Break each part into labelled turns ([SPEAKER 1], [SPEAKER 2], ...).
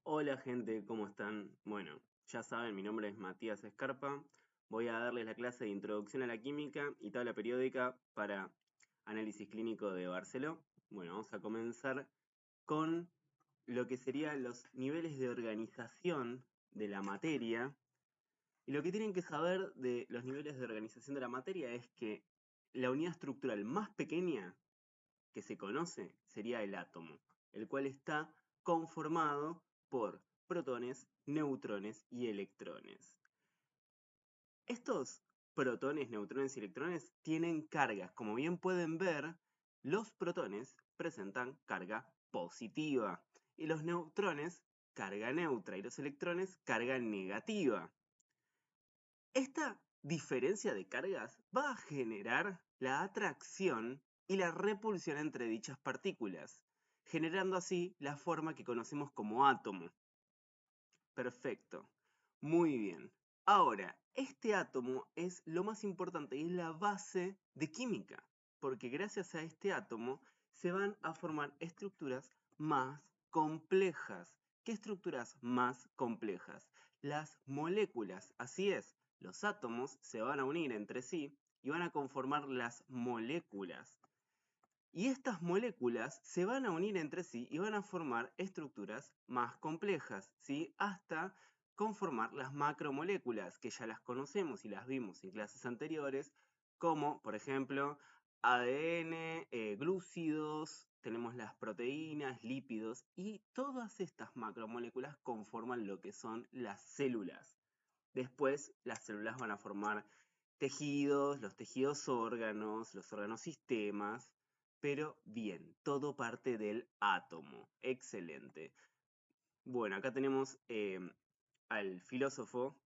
[SPEAKER 1] Hola gente, ¿cómo están? Bueno, ya saben, mi nombre es Matías Escarpa. Voy a darles la clase de Introducción a la Química y Tabla Periódica para Análisis Clínico de Barceló. Bueno, vamos a comenzar con lo que serían los niveles de organización de la materia. Y lo que tienen que saber de los niveles de organización de la materia es que la unidad estructural más pequeña que se conoce sería el átomo, el cual está conformado por protones, neutrones y electrones. Estos protones, neutrones y electrones tienen cargas. Como bien pueden ver, los protones presentan carga positiva y los neutrones carga neutra y los electrones carga negativa. Esta diferencia de cargas va a generar la atracción y la repulsión entre dichas partículas, generando así la forma que conocemos como átomo. Perfecto. Muy bien. Ahora, este átomo es lo más importante y es la base de química, porque gracias a este átomo se van a formar estructuras más complejas. ¿Qué estructuras más complejas? Las moléculas. Así es, los átomos se van a unir entre sí y van a conformar las moléculas. Y estas moléculas se van a unir entre sí y van a formar estructuras más complejas, ¿sí? Hasta conformar las macromoléculas, que ya las conocemos y las vimos en clases anteriores, como por ejemplo ADN, glúcidos, tenemos las proteínas, lípidos, y todas estas macromoléculas conforman lo que son las células. Después las células van a formar tejidos, los tejidos órganos, los órganos sistemas, pero bien, todo parte del átomo. Excelente. Bueno, acá tenemos al filósofo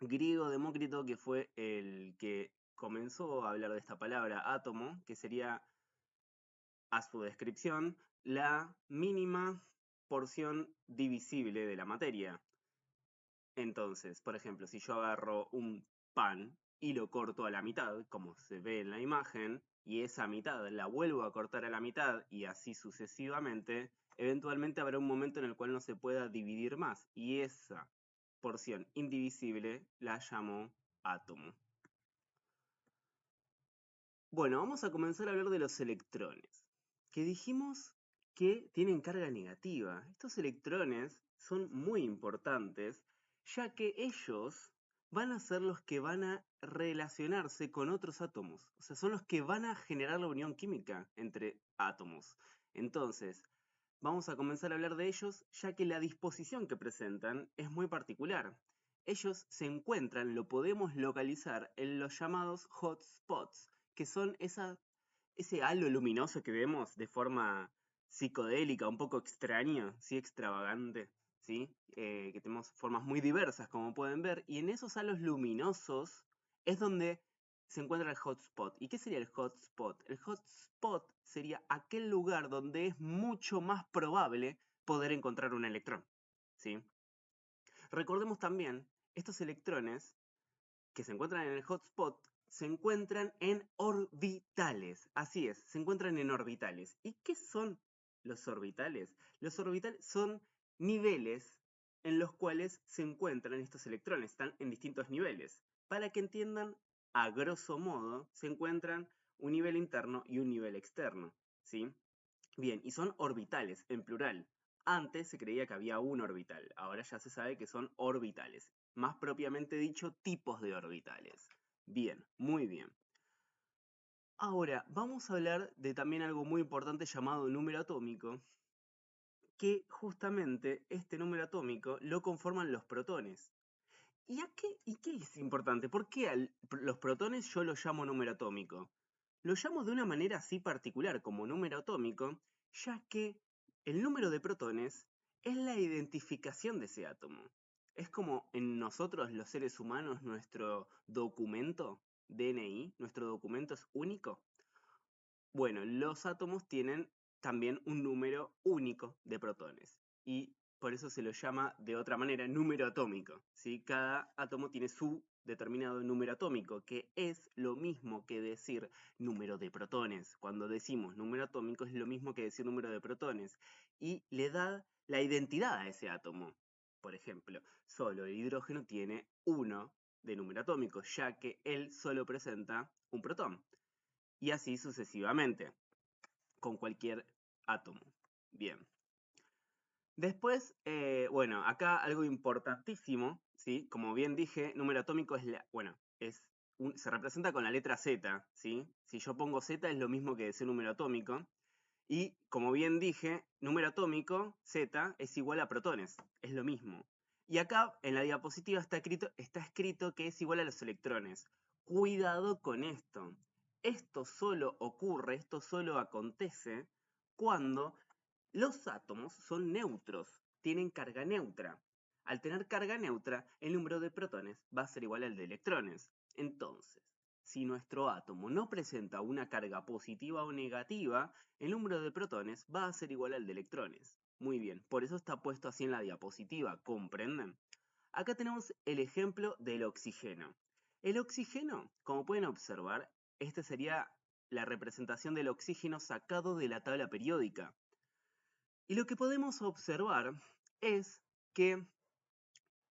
[SPEAKER 1] griego Demócrito, que fue el que comenzó a hablar de esta palabra átomo, que sería, a su descripción, la mínima porción divisible de la materia. Entonces, por ejemplo, si yo agarro un pan y lo corto a la mitad, como se ve en la imagen, y esa mitad la vuelvo a cortar a la mitad y así sucesivamente, eventualmente habrá un momento en el cual no se pueda dividir más, y esa porción indivisible la llamo átomo. Bueno, vamos a comenzar a hablar de los electrones, que dijimos que tienen carga negativa. Estos electrones son muy importantes, ya que ellos van a ser los que van a relacionarse con otros átomos. O sea, son los que van a generar la unión química entre átomos. Entonces, vamos a comenzar a hablar de ellos, ya que la disposición que presentan es muy particular. Ellos se encuentran, lo podemos localizar en los llamados hotspots, que son ese halo luminoso que vemos de forma psicodélica, un poco extraño, ¿sí? Extravagante, ¿sí? Que tenemos formas muy diversas, como pueden ver, y en esos halos luminosos es donde se encuentra el hotspot. ¿Y qué sería el hotspot? El hotspot sería aquel lugar donde es mucho más probable poder encontrar un electrón, ¿sí? Recordemos también, estos electrones que se encuentran en el hotspot se encuentran en orbitales. Así es, se encuentran en orbitales. ¿Y qué son los orbitales? Los orbitales son niveles en los cuales se encuentran estos electrones. Están en distintos niveles. Para que entiendan, a grosso modo, se encuentran un nivel interno y un nivel externo, ¿sí? Bien, y son orbitales, en plural. Antes se creía que había un orbital, ahora ya se sabe que son orbitales. Más propiamente dicho, tipos de orbitales. Bien, muy bien. Ahora, vamos a hablar de también algo muy importante llamado número atómico, que justamente este número atómico lo conforman los protones. ¿Y qué es importante? ¿Por qué los protones yo los llamo número atómico? Lo llamo de una manera así particular como número atómico, ya que el número de protones es la identificación de ese átomo. Es como en nosotros los seres humanos nuestro documento DNI, nuestro documento es único. Bueno, los átomos tienen también un número único de protones y por eso se lo llama de otra manera número atómico, ¿sí? Cada átomo tiene su determinado número atómico, que es lo mismo que decir número de protones. Cuando decimos número atómico es lo mismo que decir número de protones y le da la identidad de ese átomo. Por ejemplo, solo el hidrógeno tiene 1 de número atómico, ya que él solo presenta un protón. Y así sucesivamente, con cualquier átomo. Bien. Después, bueno, acá algo importantísimo, ¿sí? Como bien dije, número atómico es se representa con la letra Z, ¿sí? Si yo pongo Z es lo mismo que decir número atómico. Y como bien dije, número atómico, Z, es igual a protones, es lo mismo. Y acá en la diapositiva está escrito que es igual a los electrones. Cuidado con esto. Esto solo ocurre, esto solo acontece cuando los átomos son neutros, tienen carga neutra. Al tener carga neutra, el número de protones va a ser igual al de electrones. Entonces, si nuestro átomo no presenta una carga positiva o negativa, el número de protones va a ser igual al de electrones. Muy bien, por eso está puesto así en la diapositiva, ¿comprenden? Acá tenemos el ejemplo del oxígeno. El oxígeno, como pueden observar, esta sería la representación del oxígeno sacado de la tabla periódica. Y lo que podemos observar es que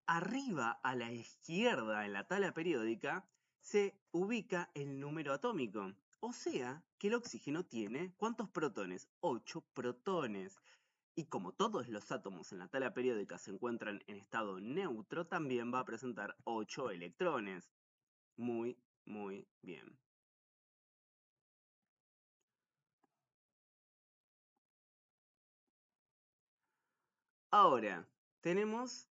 [SPEAKER 1] arriba a la izquierda en la tabla periódica se ubica el número atómico. O sea que el oxígeno tiene ¿cuántos protones? 8 protones. Y como todos los átomos en la tabla periódica se encuentran en estado neutro, también va a presentar 8 electrones. Muy, muy bien. Ahora, tenemos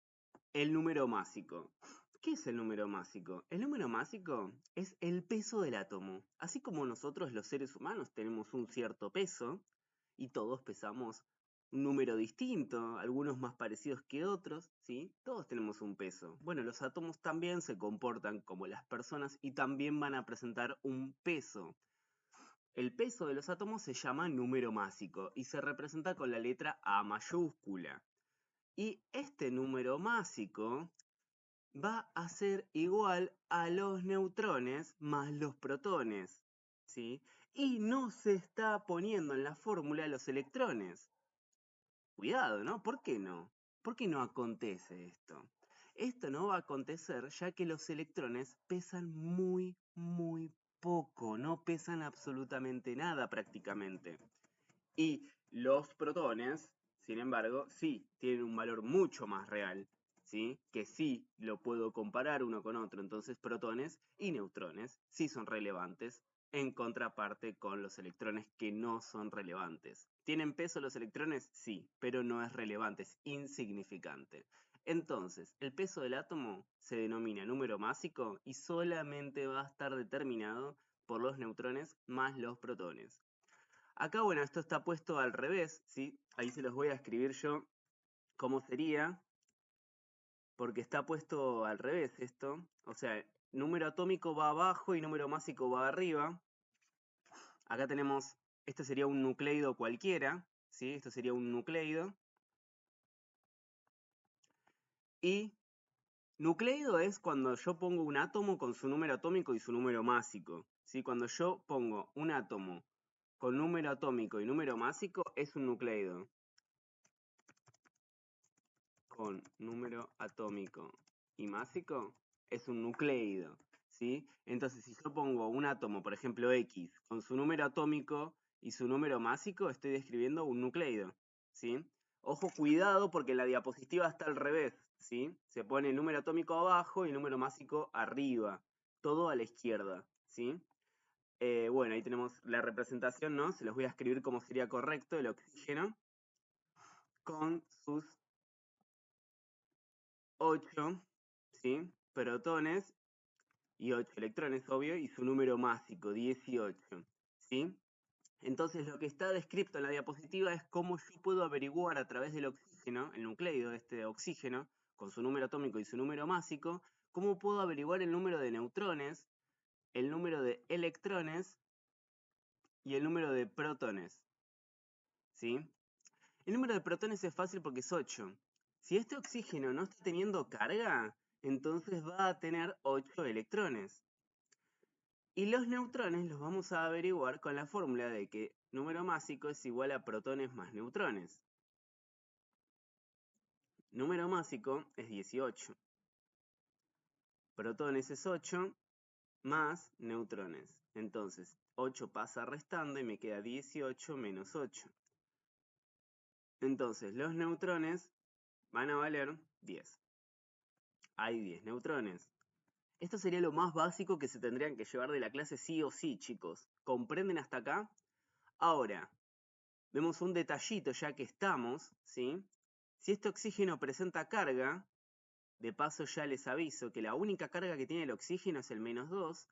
[SPEAKER 1] el número másico. ¿Qué es el número másico? El número másico es el peso del átomo. Así como nosotros los seres humanos tenemos un cierto peso y todos pesamos un número distinto, algunos más parecidos que otros, ¿sí? Todos tenemos un peso. Bueno, los átomos también se comportan como las personas y también van a presentar un peso. El peso de los átomos se llama número másico y se representa con la letra A mayúscula. Y este número másico va a ser igual a los neutrones más los protones, ¿sí? Y no se está poniendo en la fórmula los electrones. Cuidado, ¿no? ¿Por qué no? ¿Por qué no acontece esto? Esto no va a acontecer ya que los electrones pesan muy, muy poco, no pesan absolutamente nada prácticamente. Y los protones, sin embargo, sí tienen un valor mucho más real, ¿sí? Que sí lo puedo comparar uno con otro. Entonces, protones y neutrones sí son relevantes en contraparte con los electrones que no son relevantes. ¿Tienen peso los electrones? Sí, pero no es relevante, es insignificante. Entonces, el peso del átomo se denomina número másico y solamente va a estar determinado por los neutrones más los protones. Acá, bueno, esto está puesto al revés, ¿sí? Ahí se los voy a escribir yo cómo sería, porque está puesto al revés esto. O sea, número atómico va abajo y número másico va arriba. Acá tenemos, este sería un nucleido cualquiera, ¿sí? Esto sería un nucleido. Y nucleido es cuando yo pongo un átomo con su número atómico y su número másico, ¿sí? Cuando yo pongo un átomo con número atómico y número másico, es un nucleido. Con número atómico y másico es un nucleido, ¿sí? Entonces, si yo pongo un átomo, por ejemplo X, con su número atómico y su número másico, estoy describiendo un nucleido, ¿sí? Ojo, cuidado, porque la diapositiva está al revés, ¿sí? Se pone el número atómico abajo y el número másico arriba, todo a la izquierda, ¿sí? Bueno, ahí tenemos la representación, ¿no? Se los voy a escribir como sería correcto, el oxígeno, con sus 8, ¿sí? Protones y 8 electrones, obvio, y su número másico, 18, ¿sí? Entonces lo que está descrito en la diapositiva es cómo yo puedo averiguar a través del oxígeno, el nucleido de este oxígeno, con su número atómico y su número másico, cómo puedo averiguar el número de neutrones, el número de electrones y el número de protones, ¿sí? El número de protones es fácil porque es 8. Si este oxígeno no está teniendo carga, entonces va a tener 8 electrones. Y los neutrones los vamos a averiguar con la fórmula de que número másico es igual a protones más neutrones. Número másico es 18. Protones es 8 más neutrones. Entonces, 8 pasa restando y me queda 18 menos 8. Entonces, los neutrones van a valer 10. Hay 10 neutrones. Esto sería lo más básico que se tendrían que llevar de la clase sí o sí, chicos. ¿Comprenden hasta acá? Ahora, vemos un detallito ya que estamos, ¿sí? Si este oxígeno presenta carga, de paso ya les aviso que la única carga que tiene el oxígeno es el -2.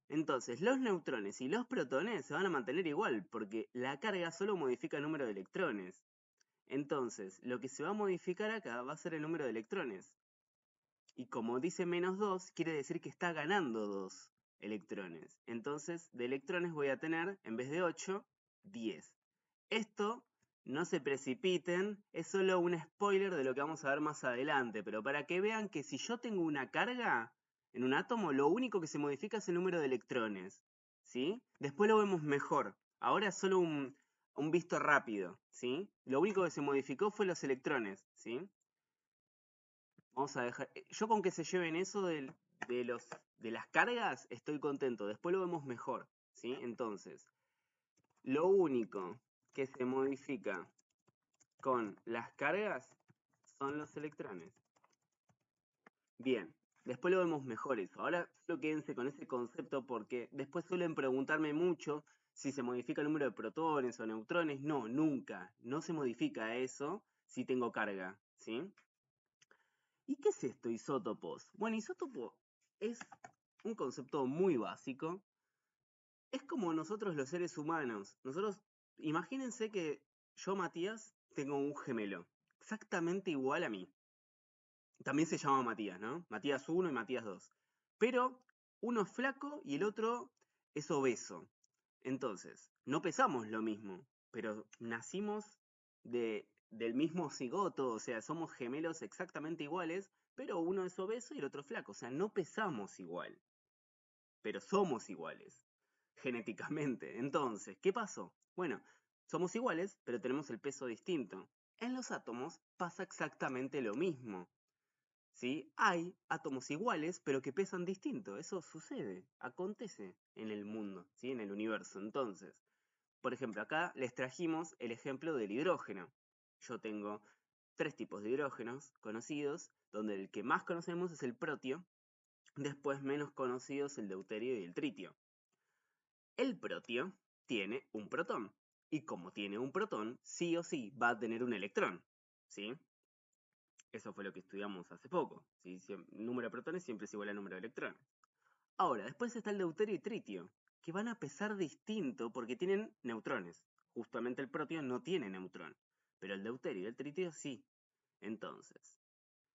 [SPEAKER 1] Entonces, los neutrones y los protones se van a mantener igual, porque la carga solo modifica el número de electrones. Entonces, lo que se va a modificar acá va a ser el número de electrones. Y como dice -2, quiere decir que está ganando 2 electrones. Entonces, de electrones voy a tener, en vez de 8, 10. Esto, no se precipiten, es solo un spoiler de lo que vamos a ver más adelante, pero para que vean que si yo tengo una carga en un átomo, lo único que se modifica es el número de electrones, ¿sí? Después lo vemos mejor. Ahora es solo un visto rápido, ¿sí? Lo único que se modificó fue los electrones, ¿sí? Vamos a dejar. Yo con que se lleven eso de las cargas, estoy contento. Después lo vemos mejor, ¿sí? Entonces, lo único que se modifica con las cargas son los electrones. Bien, después lo vemos mejor eso. Ahora solo quédense con ese concepto porque después suelen preguntarme mucho si se modifica el número de protones o neutrones. No, nunca. No se modifica eso si tengo carga, ¿sí? ¿Y qué es esto, isótopos? Bueno, isótopo es un concepto muy básico. Es como nosotros los seres humanos. Imagínense que yo, Matías, tengo un gemelo, exactamente igual a mí. También se llama Matías, ¿no? Matías 1 y Matías 2. Pero uno es flaco y el otro es obeso. Entonces, no pesamos lo mismo, pero nacimos del mismo cigoto, o sea, somos gemelos exactamente iguales, pero uno es obeso y el otro es flaco. O sea, no pesamos igual, pero somos iguales, genéticamente. Entonces, ¿qué pasó? Bueno, somos iguales, pero tenemos el peso distinto. En los átomos pasa exactamente lo mismo. ¿Sí? Hay átomos iguales, pero que pesan distinto. Eso sucede, acontece en el mundo, ¿sí? En el universo. Entonces, por ejemplo, acá les trajimos el ejemplo del hidrógeno. Yo tengo 3 tipos de hidrógenos conocidos, donde el que más conocemos es el protio, después menos conocidos el deuterio y el tritio. El protio tiene un protón, y como tiene un protón, sí o sí va a tener un electrón, ¿sí? Eso fue lo que estudiamos hace poco. ¿Sí? Número de protones siempre es igual al número de electrones. Ahora, después está el deuterio y tritio, que van a pesar distinto porque tienen neutrones. Justamente el protio no tiene neutrón, pero el deuterio y el tritio sí. Entonces,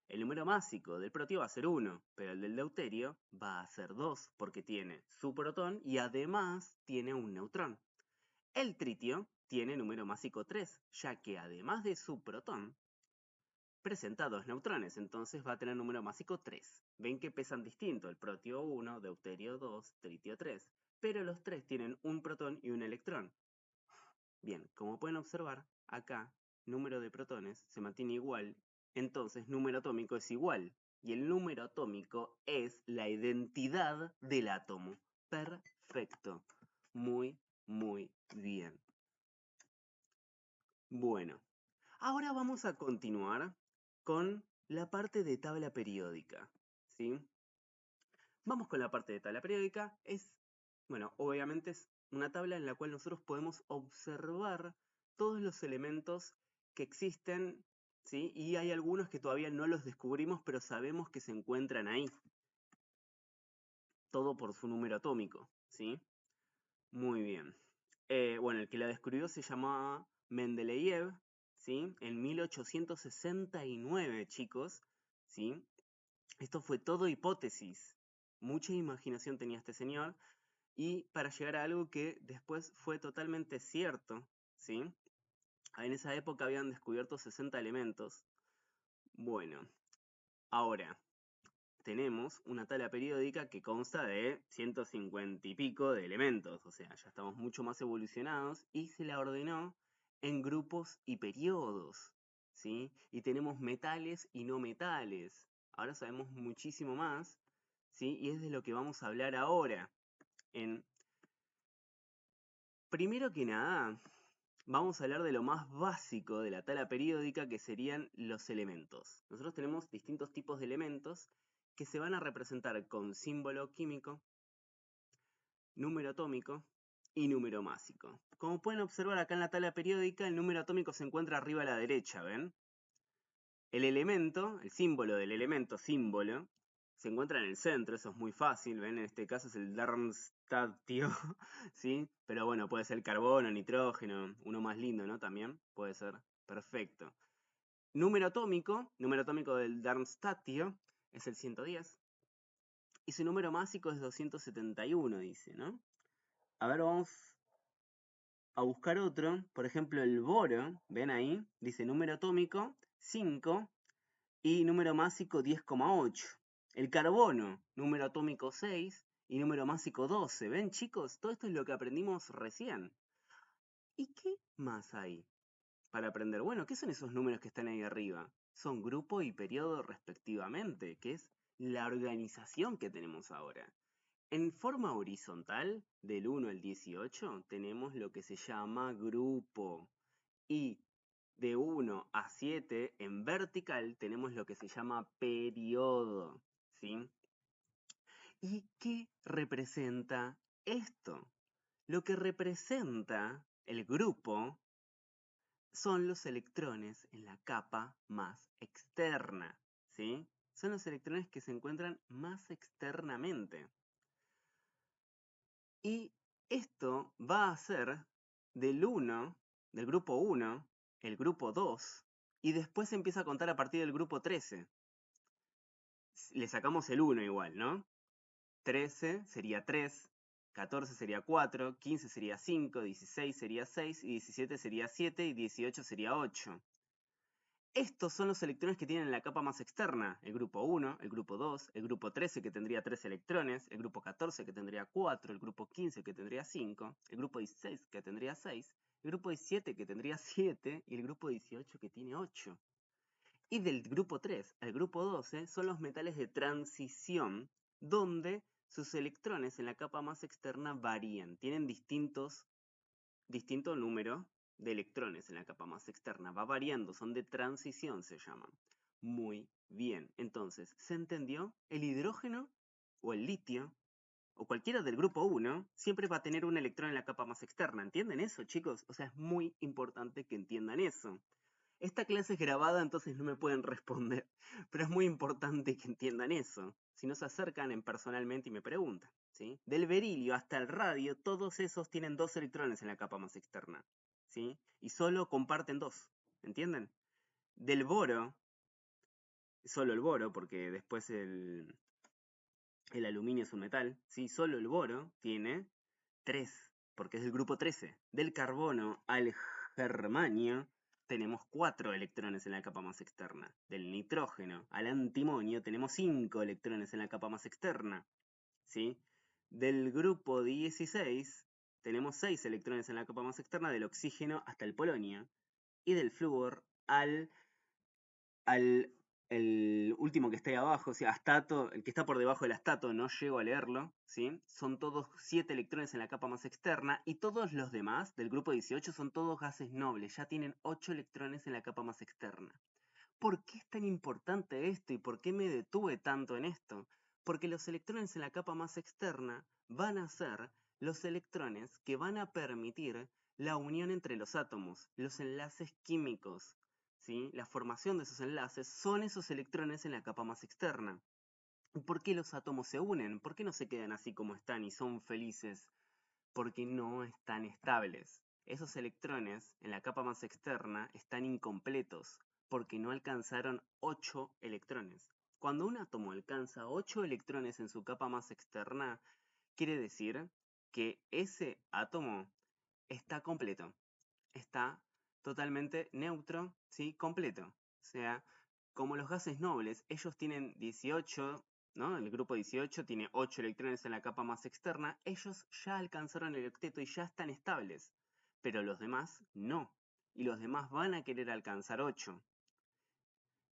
[SPEAKER 1] el número másico del protio va a ser 1, pero el del deuterio va a ser 2 porque tiene su protón y además tiene un neutrón. El tritio tiene número másico 3, ya que además de su protón, presenta 2 neutrones, entonces va a tener número másico 3. Ven que pesan distinto, el protio 1, deuterio 2, tritio 3, pero los 3 tienen un protón y un electrón. Bien, como pueden observar, acá número de protones se mantiene igual, entonces número atómico es igual, y el número atómico es la identidad del átomo. Perfecto. Muy, muy bien. Bueno, ahora vamos a continuar con la parte de tabla periódica, ¿sí? Vamos con la parte de tabla periódica. Bueno, obviamente es una tabla en la cual nosotros podemos observar todos los elementos que existen, ¿sí? Y hay algunos que todavía no los descubrimos, pero sabemos que se encuentran ahí. Todo por su número atómico, ¿sí? Muy bien. Bueno, el que la descubrió se llamaba Mendeleev, ¿sí? En 1869, chicos, ¿sí? Esto fue todo hipótesis. Mucha imaginación tenía este señor y para llegar a algo que después fue totalmente cierto, ¿sí? En esa época habían descubierto 60 elementos. Bueno, ahora tenemos una tabla periódica que consta de 150 y pico de elementos, o sea, ya estamos mucho más evolucionados y se la ordenó en grupos y periodos, ¿sí? Y tenemos metales y no metales. Ahora sabemos muchísimo más, ¿sí? Y es de lo que vamos a hablar ahora. Primero que nada, vamos a hablar de lo más básico de la tabla periódica, que serían los elementos. Nosotros tenemos distintos tipos de elementos que se van a representar con símbolo químico, número atómico y número másico. Como pueden observar acá en la tabla periódica, el número atómico se encuentra arriba a la derecha, ¿ven? El elemento, el símbolo del elemento símbolo, se encuentra en el centro, eso es muy fácil, ¿ven? En este caso es el Darmstadtio, ¿sí? Pero bueno, puede ser carbono, nitrógeno, uno más lindo, ¿no? También puede ser, perfecto. Número atómico del Darmstadtio es el 110. Y su número másico es 271, dice, ¿no? A ver, vamos a buscar otro. Por ejemplo, el boro, ¿ven ahí? Dice número atómico 5 y número másico 10,8. El carbono, número atómico 6 y número másico 12. ¿Ven, chicos? Todo esto es lo que aprendimos recién. ¿Y qué más hay para aprender? Bueno, ¿qué son esos números que están ahí arriba? Son grupo y periodo respectivamente, que es la organización que tenemos ahora. En forma horizontal, del 1 al 18, tenemos lo que se llama grupo. Y de 1 a 7 en vertical tenemos lo que se llama periodo, ¿sí? ¿Y qué representa esto? Lo que representa el grupo son los electrones en la capa más externa, ¿sí? Son los electrones que se encuentran más externamente. Y esto va a ser del grupo 1, el grupo 2, y después se empieza a contar a partir del grupo 13. Le sacamos el 1 igual, ¿no? 13 sería 3, 14 sería 4, 15 sería 5, 16 sería 6, y 17 sería 7, y 18 sería 8. Estos son los electrones que tienen la capa más externa, el grupo 1, el grupo 2, el grupo 13 que tendría 3 electrones, el grupo 14 que tendría 4, el grupo 15 que tendría 5, el grupo 16 que tendría 6, el grupo 17 que tendría 7 y el grupo 18 que tiene 8. Y del grupo 3 al grupo 12 son los metales de transición, donde sus electrones en la capa más externa varían, tienen distinto número de electrones en la capa más externa. Va variando, son de transición, se llaman. Muy bien. Entonces, ¿se entendió? El hidrógeno o el litio o cualquiera del grupo 1 siempre va a tener un electrón en la capa más externa. ¿Entienden eso, chicos? O sea, es muy importante que entiendan eso. Esta clase es grabada, entonces no me pueden responder, pero es muy importante que entiendan eso. Si no se acercan personalmente y me preguntan, ¿sí? Del berilio hasta el radio, todos esos tienen 2 electrones en la capa más externa, ¿sí? Y solo comparten 2, ¿entienden? Del boro, solo el boro, porque después el aluminio es un metal, ¿sí? Solo el boro tiene 3, porque es del grupo 13. Del carbono al germanio tenemos 4 electrones en la capa más externa. Del nitrógeno al antimonio tenemos 5 electrones en la capa más externa, ¿sí? Del grupo 16 tenemos 6 electrones en la capa más externa, del oxígeno hasta el polonio. Y del flúor al el último que está ahí abajo, o sea, astato, el que está por debajo del astato, no llego a leerlo, ¿sí? Son todos 7 electrones en la capa más externa, y todos los demás del grupo 18 son todos gases nobles, ya tienen 8 electrones en la capa más externa. ¿Por qué es tan importante esto y por qué me detuve tanto en esto? Porque los electrones en la capa más externa van a ser los electrones que van a permitir la unión entre los átomos, los enlaces químicos, ¿sí? La formación de esos enlaces son esos electrones en la capa más externa. ¿Por qué los átomos se unen? ¿Por qué no se quedan así como están y son felices? Porque no están estables. Esos electrones en la capa más externa están incompletos porque no alcanzaron 8 electrones. Cuando un átomo alcanza 8 electrones en su capa más externa, quiere decir que ese átomo está completo, está totalmente neutro, ¿sí? Completo. O sea, como los gases nobles, ellos tienen 18, ¿no? El grupo 18 tiene 8 electrones en la capa más externa, ellos ya alcanzaron el octeto y ya están estables, pero los demás no. Y los demás van a querer alcanzar 8.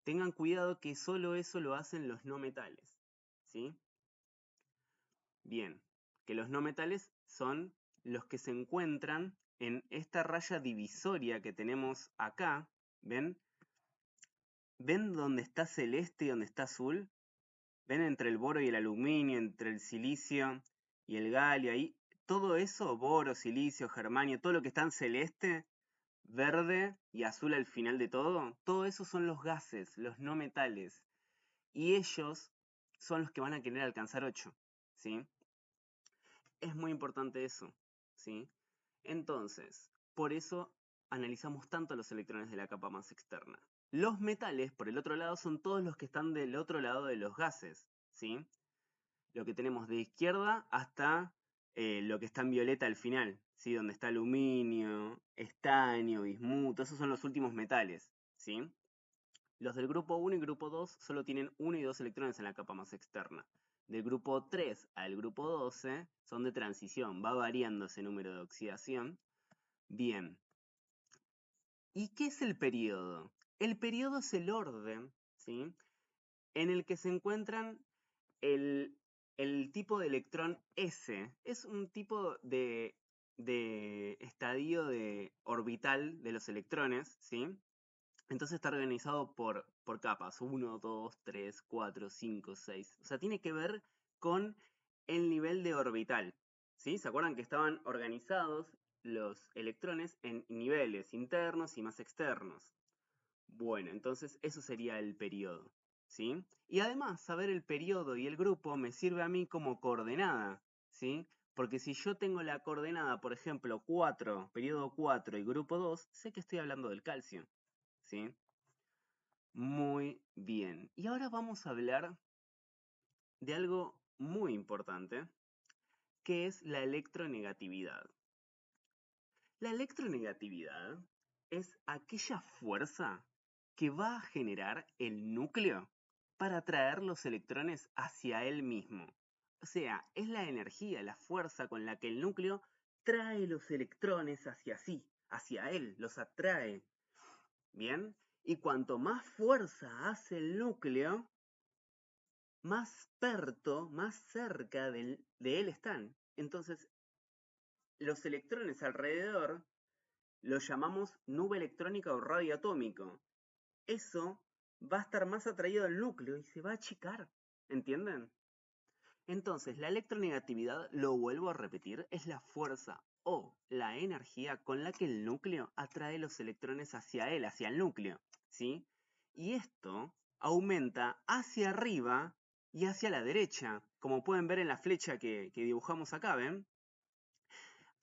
[SPEAKER 1] tengan cuidado que solo eso lo hacen los no metales, ¿sí? Bien, que los no metales son los que se encuentran en esta raya divisoria que tenemos acá, ¿ven? ¿Ven dónde está celeste y dónde está azul? ¿Ven entre el boro y el aluminio, entre el silicio y el galio? Ahí, todo eso, boro, silicio, germanio, todo lo que está en celeste, verde y azul al final de todo eso son los gases, los no metales. Y ellos son los que van a querer alcanzar 8, ¿sí? Es muy importante eso, ¿sí? Entonces, por eso analizamos tanto los electrones de la capa más externa. Los metales, por el otro lado, son todos los que están del otro lado de los gases, ¿sí? Lo que tenemos de izquierda hasta lo que está en violeta al final, ¿sí? Donde está aluminio, estaño, bismuto, esos son los últimos metales, ¿sí? Los del grupo 1 y grupo 2 solo tienen 1 y 2 electrones en la capa más externa. Del grupo 3 al grupo 12 son de transición, va variando ese número de oxidación. Bien. ¿Y qué es el periodo? El periodo es el orden, ¿sí? En el que se encuentran el tipo de electrón S. Es un tipo de estadio de orbital de los electrones, ¿sí? Entonces está organizado por capas, 1, 2, 3, 4, 5, 6. O sea, tiene que ver con el nivel de orbital, ¿sí? ¿Se acuerdan que estaban organizados los electrones en niveles internos y más externos? Bueno, entonces eso sería el periodo, ¿sí? Y además, saber el periodo y el grupo me sirve a mí como coordenada, ¿sí? Porque si yo tengo la coordenada, por ejemplo, 4, periodo 4 y grupo 2, sé que estoy hablando del calcio, ¿sí? Muy bien. Y ahora vamos a hablar de algo muy importante, que es la electronegatividad. La electronegatividad es aquella fuerza que va a generar el núcleo para atraer los electrones hacia él mismo. O sea, es la energía, la fuerza con la que el núcleo trae los electrones hacia sí, hacia él, los atrae. ¿Bien? Y cuanto más fuerza hace el núcleo, más perto, más cerca de él están. Entonces, los electrones alrededor lo llamamos nube electrónica o radio atómico. Eso va a estar más atraído al núcleo y se va a achicar. ¿Entienden? Entonces, la electronegatividad, lo vuelvo a repetir, es la fuerza o la energía con la que el núcleo atrae los electrones hacia él, hacia el núcleo, ¿sí? Y esto aumenta hacia arriba y hacia la derecha, como pueden ver en la flecha que dibujamos acá, ¿ven?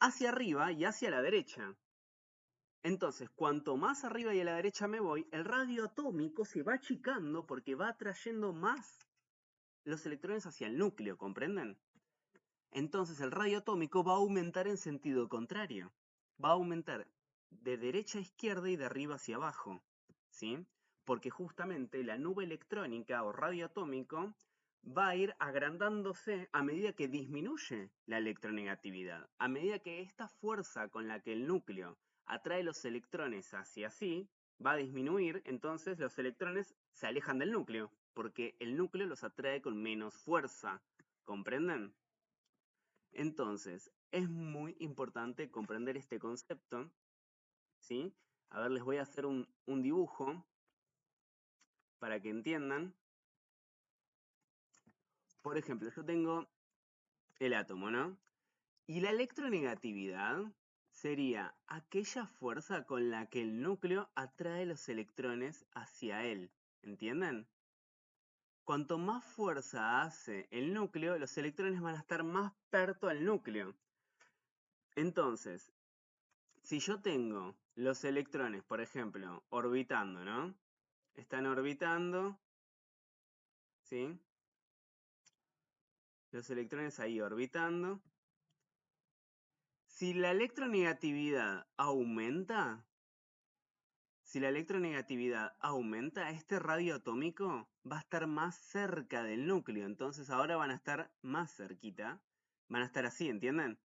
[SPEAKER 1] Hacia arriba y hacia la derecha. Entonces, cuanto más arriba y a la derecha me voy, el radio atómico se va achicando porque va atrayendo más los electrones hacia el núcleo, ¿comprenden? Entonces el radio atómico va a aumentar en sentido contrario. Va a aumentar de derecha a izquierda y de arriba hacia abajo, ¿sí? Porque justamente la nube electrónica o radio atómico va a ir agrandándose a medida que disminuye la electronegatividad. A medida que esta fuerza con la que el núcleo atrae los electrones hacia sí va a disminuir, entonces los electrones se alejan del núcleo, porque el núcleo los atrae con menos fuerza. ¿Comprenden? Entonces, es muy importante comprender este concepto, ¿sí? A ver, les voy a hacer un dibujo para que entiendan. Por ejemplo, yo tengo el átomo, ¿no? Y la electronegatividad sería aquella fuerza con la que el núcleo atrae los electrones hacia él, ¿entienden? Cuanto más fuerza hace el núcleo, los electrones van a estar más perto al núcleo. Entonces, si yo tengo los electrones, por ejemplo, orbitando, ¿no? Están orbitando, ¿sí? Los electrones ahí orbitando. Si la electronegatividad aumenta, este radio atómico va a estar más cerca del núcleo. Entonces ahora van a estar más cerquita. Van a estar así, ¿entienden?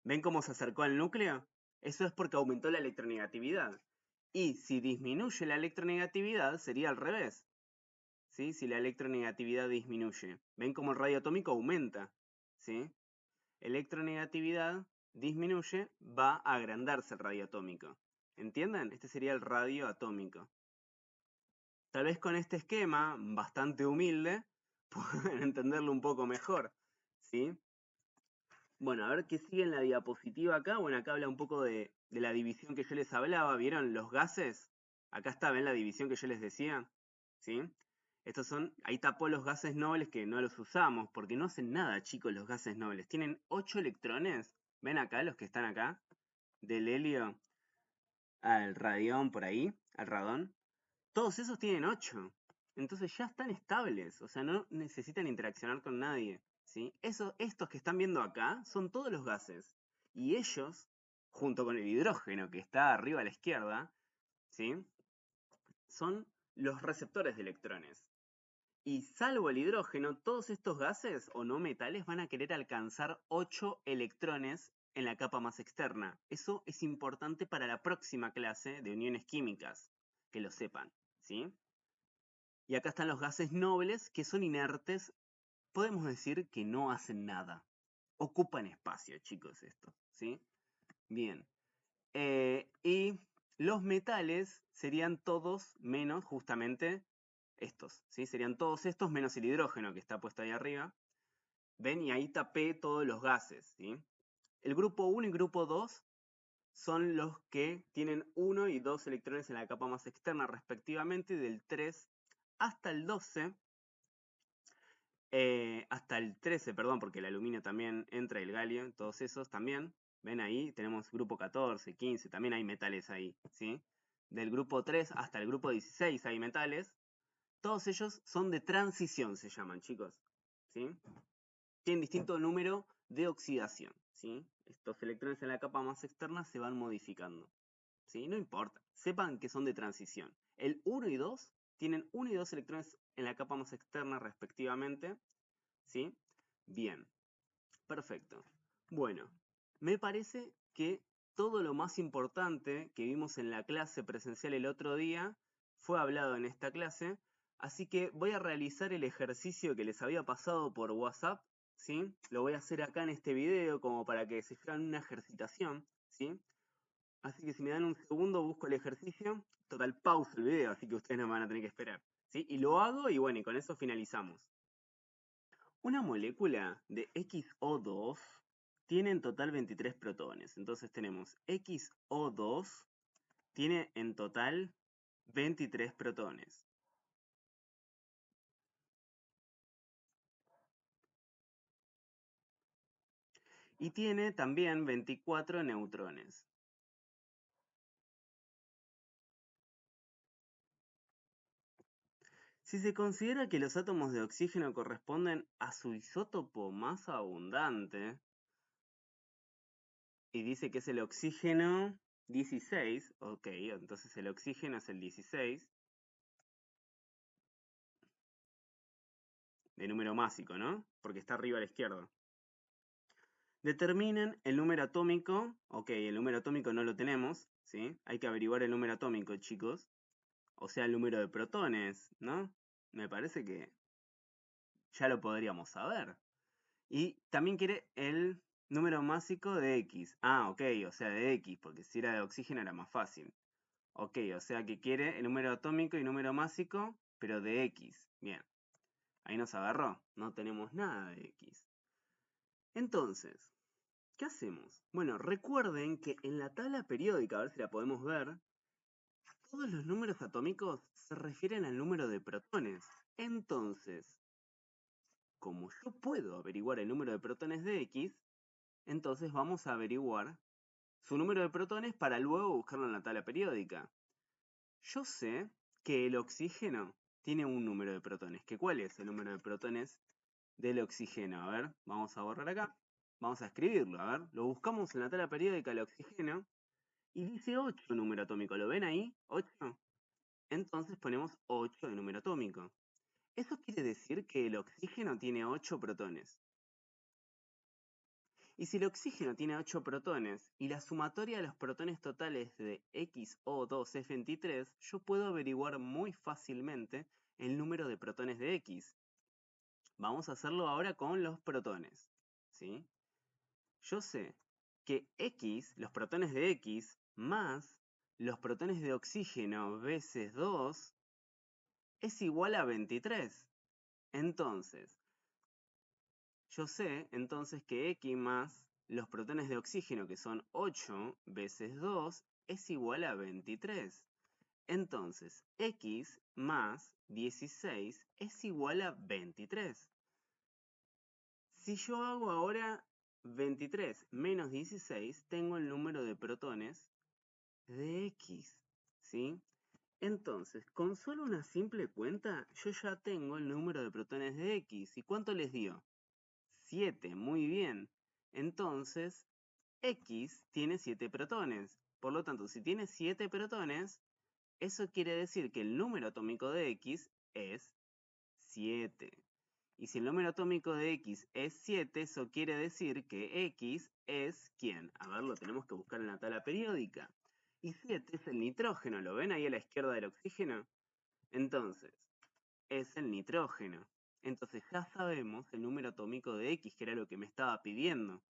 [SPEAKER 1] ¿Ven cómo se acercó al núcleo? Eso es porque aumentó la electronegatividad. Y si disminuye la electronegatividad, sería al revés. ¿Sí? Si la electronegatividad disminuye. ¿Ven cómo el radio atómico aumenta? ¿Sí? Electronegatividad disminuye, va a agrandarse el radio atómico. ¿Entienden? Este sería el radio atómico. Tal vez con este esquema, bastante humilde, pueden entenderlo un poco mejor. ¿Sí? Bueno, a ver qué sigue en la diapositiva acá. Bueno, acá habla un poco de la división que yo les hablaba. ¿Vieron los gases? Acá está, ¿ven la división que yo les decía? ¿Sí? Estos son, ahí tapó los gases nobles que no los usamos, porque no hacen nada, chicos, los gases nobles. Tienen 8 electrones. ¿Ven acá, los que están acá? Del helio al radión por ahí, al radón. Todos esos tienen 8. Entonces ya están estables, o sea, no necesitan interaccionar con nadie. ¿Sí? Estos que están viendo acá son todos los gases. Y ellos, junto con el hidrógeno que está arriba a la izquierda, ¿sí? Son los receptores de electrones. Y salvo el hidrógeno, todos estos gases o no metales van a querer alcanzar 8 electrones en la capa más externa. Eso es importante para la próxima clase de uniones químicas, que lo sepan, ¿sí? Y acá están los gases nobles, que son inertes, podemos decir que no hacen nada. Ocupan espacio, chicos, esto, ¿sí? Bien. Y los metales serían todos menos justamente estos, ¿sí? Serían todos estos menos el hidrógeno que está puesto ahí arriba. ¿Ven? Y ahí tapé todos los gases, ¿sí? El grupo 1 y grupo 2 son los que tienen 1 y 2 electrones en la capa más externa respectivamente, del 3 hasta el 12, hasta el 13, perdón, porque el aluminio también entra, el galio, todos esos también. ¿Ven ahí? Tenemos grupo 14, 15, también hay metales ahí, ¿sí? Del grupo 3 hasta el grupo 16 hay metales. Todos ellos son de transición, se llaman, chicos, ¿sí? Tienen distinto número de oxidación, ¿sí? Estos electrones en la capa más externa se van modificando, ¿sí? No importa, sepan que son de transición. El 1 y 2 tienen 1 y 2 electrones en la capa más externa respectivamente, ¿sí? Bien, perfecto. Bueno, me parece que todo lo más importante que vimos en la clase presencial el otro día fue hablado en esta clase, así que voy a realizar el ejercicio que les había pasado por WhatsApp, ¿sí? Lo voy a hacer acá en este video como para que se hagan una ejercitación, ¿sí? Así que si me dan un segundo busco el ejercicio, total pausa el video, así que ustedes no me van a tener que esperar, ¿sí? Y lo hago y bueno, y con eso finalizamos. Una molécula de XO2 tiene en total 23 protones. Entonces tenemos XO2 tiene en total 23 protones. Y tiene también 24 neutrones. Si se considera que los átomos de oxígeno corresponden a su isótopo más abundante, y dice que es el oxígeno 16, ok, entonces el oxígeno es el 16, de número másico, ¿no? Porque está arriba a la izquierda. Determinen el número atómico. Ok, el número atómico no lo tenemos, ¿sí? Hay que averiguar el número atómico, chicos. O sea, el número de protones, ¿no? Me parece que ya lo podríamos saber. Y también quiere el número másico de X. Ah, ok, o sea, de X, porque si era de oxígeno era más fácil. Ok, o sea que quiere el número atómico y número másico, pero de X. Bien, ahí nos agarró. No tenemos nada de X. Entonces, ¿qué hacemos? Bueno, recuerden que en la tabla periódica, a ver si la podemos ver, todos los números atómicos se refieren al número de protones. Entonces, como yo puedo averiguar el número de protones de X, entonces vamos a averiguar su número de protones para luego buscarlo en la tabla periódica. Yo sé que el oxígeno tiene un número de protones. ¿Cuál es el número de protones del oxígeno? A ver, vamos a borrar acá. Vamos a escribirlo, a ver. Lo buscamos en la tabla periódica del oxígeno. Y dice 8 número atómico, ¿lo ven ahí? 8. Entonces ponemos 8 de número atómico. Eso quiere decir que el oxígeno tiene 8 protones. Y si el oxígeno tiene 8 protones y la sumatoria de los protones totales de XO2 es 23, yo puedo averiguar muy fácilmente el número de protones de X. Vamos a hacerlo ahora con los protones, ¿sí? Yo sé que X, los protones de X, más los protones de oxígeno veces 2 es igual a 23. Entonces, yo sé entonces que X más los protones de oxígeno, que son 8 veces 2, es igual a 23. Entonces, X más 16 es igual a 23. Si yo hago ahora 23 menos 16, tengo el número de protones de X, ¿sí? Entonces, con solo una simple cuenta, yo ya tengo el número de protones de X. ¿Y cuánto les dio? 7, muy bien. Entonces, X tiene 7 protones. Por lo tanto, si tiene 7 protones, eso quiere decir que el número atómico de X es 7. Y si el número atómico de X es 7, eso quiere decir que X es ¿quién? A ver, lo tenemos que buscar en la tabla periódica. Y 7 es el nitrógeno, ¿lo ven ahí a la izquierda del oxígeno? Entonces, es el nitrógeno. Entonces ya sabemos el número atómico de X, que era lo que me estaba pidiendo.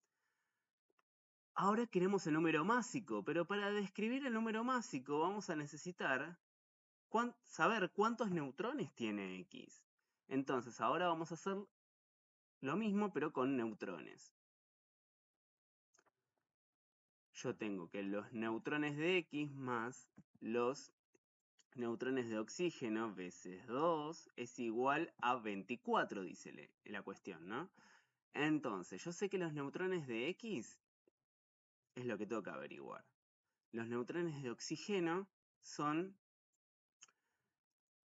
[SPEAKER 1] Ahora queremos el número másico, pero para describir el número másico vamos a necesitar saber cuántos neutrones tiene X. Entonces ahora vamos a hacer lo mismo, pero con neutrones. Yo tengo que los neutrones de X más los neutrones de oxígeno veces 2 es igual a 24, dice la cuestión, ¿no? Entonces, yo sé que los neutrones de X es lo que tengo que averiguar. Los neutrones de oxígeno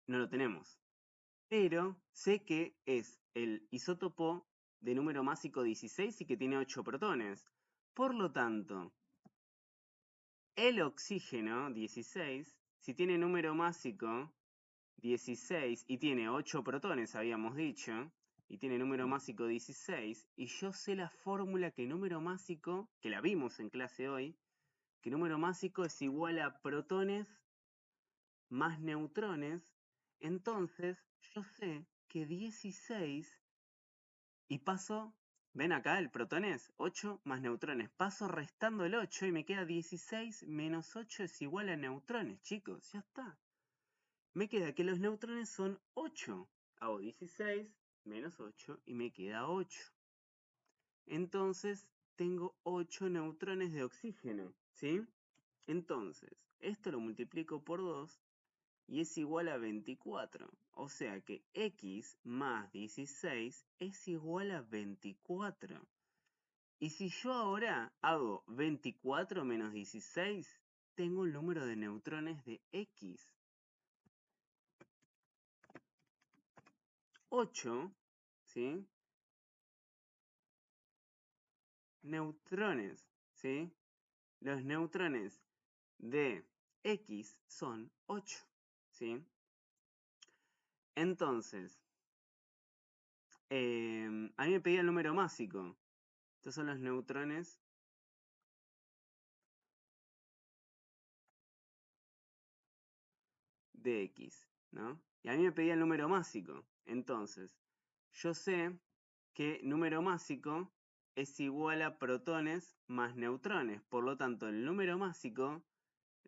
[SPEAKER 1] no lo tenemos, pero sé que es el isótopo de número másico 16 y que tiene 8 protones. Por lo tanto, el oxígeno 16, si tiene número másico 16 y tiene 8 protones, habíamos dicho, y tiene número másico 16, y yo sé la fórmula que número másico, que la vimos en clase hoy, que número másico es igual a protones más neutrones, entonces yo sé que 16, y paso, ven acá, el protones, 8 más neutrones, paso restando el 8 y me queda 16 menos 8 es igual a neutrones, chicos, ya está. Me queda que los neutrones son 8. Hago 16 menos 8 y me queda 8. Entonces tengo 8 neutrones de oxígeno, ¿sí? Entonces, esto lo multiplico por 2 y es igual a 24. O sea que X más 16 es igual a 24. Y si yo ahora hago 24 menos 16, tengo el número de neutrones de X. 8, ¿sí? Neutrones, ¿sí? Los neutrones de X son 8, ¿sí? Entonces, a mí me pedía el número másico. Estos son los neutrones de X, ¿no? Y a mí me pedía el número másico. Entonces, yo sé que número másico es igual a protones más neutrones. Por lo tanto, el número másico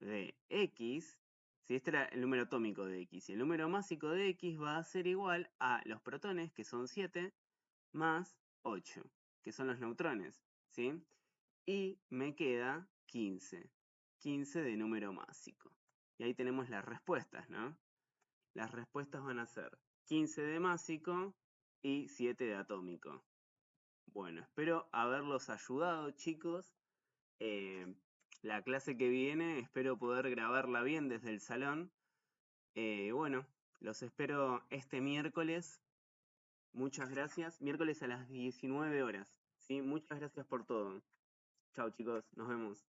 [SPEAKER 1] de X, si este era el número atómico de X, y el número másico de X va a ser igual a los protones, que son 7, más 8, que son los neutrones, ¿sí? Y me queda 15, 15 de número másico. Y ahí tenemos las respuestas, ¿no? Las respuestas van a ser 15 de másico y 7 de atómico. Bueno, espero haberlos ayudado, chicos. La clase que viene espero poder grabarla bien desde el salón. Bueno, los espero este miércoles. Muchas gracias. Miércoles a las 19 horas. ¿Sí? Muchas gracias por todo. Chao, chicos. Nos vemos.